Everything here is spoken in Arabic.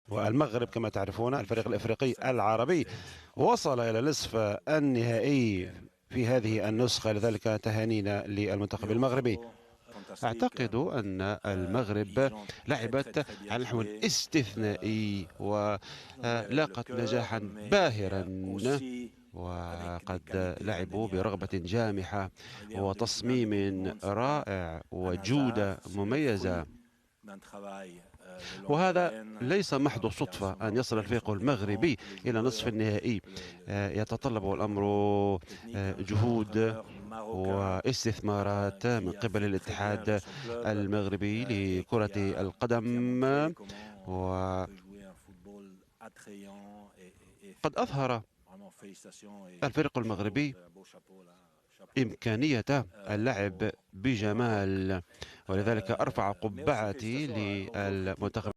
والمغرب كما تعرفون الفريق الإفريقي العربي وصل إلى نصف النهائي في هذه النسخة، لذلك تهانينا للمنتخب المغربي. أعتقد أن المغرب لعبت على نحو استثنائي ولاقت نجاحا باهرا، وقد لعبوا برغبة جامحة وتصميم رائع وجودة مميزة، وهذا ليس محض صدفة أن يصل الفريق المغربي إلى نصف النهائي. يتطلب الأمر جهود واستثمارات من قبل الاتحاد المغربي لكرة القدم، وقد أظهر الفريق المغربي إمكانية اللعب بجمال، ولذلك أرفع قبعتي للمنتخب